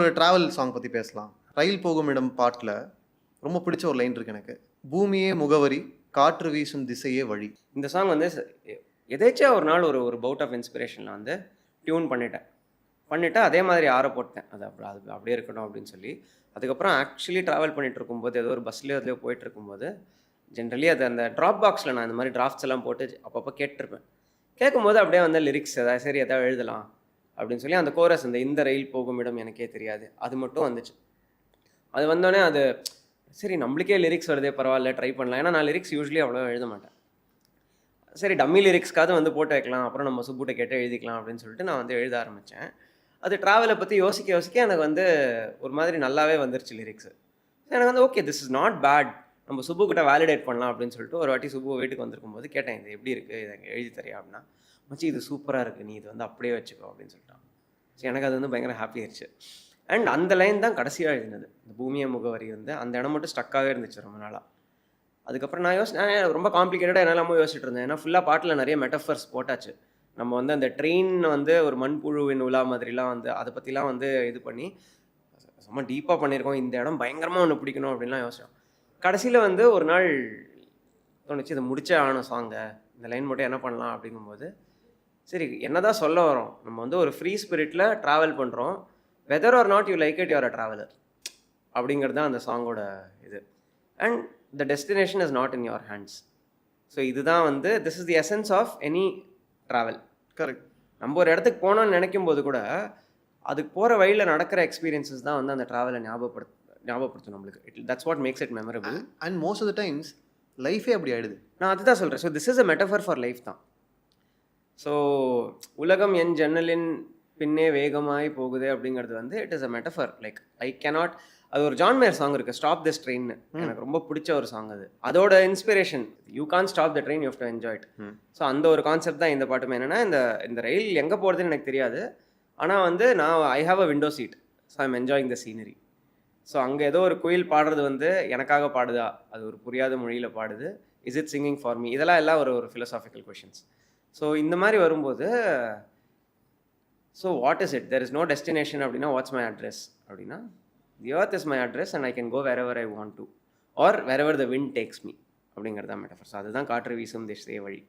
ஒரு travel song பற்றி பேசலாம். ரயில் போகும் இடம் பாட்டில் ரொம்ப பிடிச்ச ஒரு லைன் இருக்கு எனக்கு. பூமியே முகவரி, காற்று வீசும் திசையே வழி. இந்த சாங் வந்து எதேச்சா ஒரு நாள் ஒரு ஒரு பவுட் ஆஃப் இன்ஸ்பிரேஷனில் வந்து டியூன் பண்ணிவிட்டு அதே மாதிரி ஆற போட்டேன். அது அப்படியே இருக்கணும் அப்படின்னு சொல்லி. அதுக்கப்புறம் ஆக்சுவலி ட்ராவல் பண்ணிட்டு இருக்கும்போது ஏதோ ஒரு பஸ்லேயோ எதுலையோ போயிட்டு இருக்கும்போது ஜென்ரலி அது அந்த ட்ராப் பாக்ஸில் நான் இந்த மாதிரி டிராஃப்ட்ஸ் எல்லாம் போட்டு அப்பப்போ கேட்டிருப்பேன். கேட்கும்போது அப்படியே வந்து லிரிக்ஸ் எதாவது எழுதலாம் அப்படின்னு சொல்லி அந்த கோரஸ் இந்த ரயில் போகும் இடம் எனக்கே தெரியாது அது மட்டும் வந்துச்சு. அது வந்தோடனே அது சரி நம்மளுக்கே லிரிக்ஸ் வருதே பரவாயில்ல ட்ரை பண்ணலாம். ஏன்னா நான் லிரிக்ஸ் யூஸ்வலி அவ்வளோ எழுத மாட்டேன். சரி டம்மி லிரிக்ஸ்க்காவது வந்து போட்டு வைக்கலாம், அப்புறம் நம்ம சுப்புட்ட கேட்டு எழுதிக்கலாம் அப்படின்னு சொல்லிட்டு நான் வந்து எழுத ஆரம்பித்தேன். அது ட்ராவலை பற்றி யோசிக்க எனக்கு வந்து ஒரு மாதிரி நல்லாவே வந்துருச்சு லிரிக்ஸு. எனக்கு வந்து okay this is not bad, நம்ம சுப்புக்கிட்ட வேலிடேட் பண்ணலாம் அப்படின்னு சொல்லிட்டு ஒரு வாட்டி சுப்பு வீட்டுக்கு வந்திருக்கும்போது கேட்டேன், இது எப்படி இருக்குது, இதை எழுதி தரியா அப்படின்னா, மச்சி இது சூப்பராக இருக்குது, நீ இது வந்து அப்படியே வச்சுக்கோ அப்படின்னு சொல்லிட்டான். ஸோ எனக்கு அது வந்து பயங்கர ஹாப்பி ஆயிடுச்சு. அண்ட் அந்த லைன் தான் கடைசியாக எழுதினது. இந்த பூமியை முகவரி வந்து அந்த இடம் மட்டும் ஸ்டக்காகவே இருந்துச்சு ரொம்ப நாளாக. அதுக்கப்புறம் நான் ரொம்ப காம்ப்ளிகேட்டடாக என்னெல்லாமோ யோசிச்சுட்டு இருந்தேன். ஏன்னா ஃபுல்லாக பாட்டில் நிறைய மெட்டஃபர்ஸ் போட்டாச்சு. நம்ம வந்து அந்த ட்ரெயின் வந்து ஒரு மண்புழுவின் உலா மாதிரிலாம் வந்து அதை பற்றிலாம் வந்து இது பண்ணி ரொம்ப டீப்பாக பண்ணியிருக்கோம். இந்த இடம் பயங்கரமாக ஒன்று பிடிக்கணும் அப்படின்லாம் யோசிச்சோம். கடைசியில் வந்து ஒரு நாள் தோணுச்சு, இதை முடிச்சே ஆகணும் சாங்கை, இந்த லைன் மட்டும் என்ன பண்ணலாம் அப்படிங்கும்போது, சரி என்ன தான் சொல்ல வரோம், நம்ம வந்து ஒரு ஃப்ரீ ஸ்பிரிட்டில் ட்ராவல் பண்ணுறோம், whether or not you like it you're a traveller அப்படிங்கிறது தான் அந்த சாங்கோட இது. And the destination is not in your hands. So இதுதான் வந்து this is the essence of any travel. Correct. நம்ம ஒரு இடத்துக்கு போனோம்னு நினைக்கும் போது கூட அதுக்கு போகிற வழியில் நடக்கிற எக்ஸ்பீரியன்ஸஸ் தான் வந்து அந்த ட்ராவலை ஞாபகப்படுத்தும் நம்மளுக்கு. That's what makes it memorable. And most of the times லைஃபே அப்படி ஆகிடுது. நான் அதுதான் சொல்கிறேன். So this is a metaphor for life தான். ஸோ உலகம் என் ஜன்னலின் பின்னே வேகமாய் போகுது அப்படிங்கிறது வந்து it is a metaphor. Like I cannot, அது ஒரு ஜான் மேயர் சாங் இருக்குது, ஸ்டாப் திஸ் ட்ரெயின். எனக்கு ரொம்ப பிடிச்ச ஒரு சாங் அது. அதோட inspiration you can't stop the train, you have to enjoy it. So அந்த ஒரு கான்செப்ட் தான் இந்த பாட்டுமே. என்னென்னா இந்த ரயில் எங்கே போகிறதுன்னு எனக்கு தெரியாது, ஆனால் வந்து நான் I have a window seat, so I am enjoying the scenery. So அங்கே ஏதோ ஒரு குயில் பாடுறது வந்து எனக்காக பாடுதா, அது ஒரு புரியாத மொழியில் பாடுது, is it singing for me, இதெல்லாம் ஒரு ஃபிலோசாஃபிக்கல் கொஷின்ஸ். ஸோ இந்த மாதிரி வரும்போது so what is it, there is no destination அப்படின்னா வாட்ஸ் மை அட்ரஸ் அப்படின்னா the earth is my address and I can go wherever I want to or wherever the wind takes me அப்படிங்கிறதான் metaphor. So அதுதான் காற்று வீசும் திசையே வழி.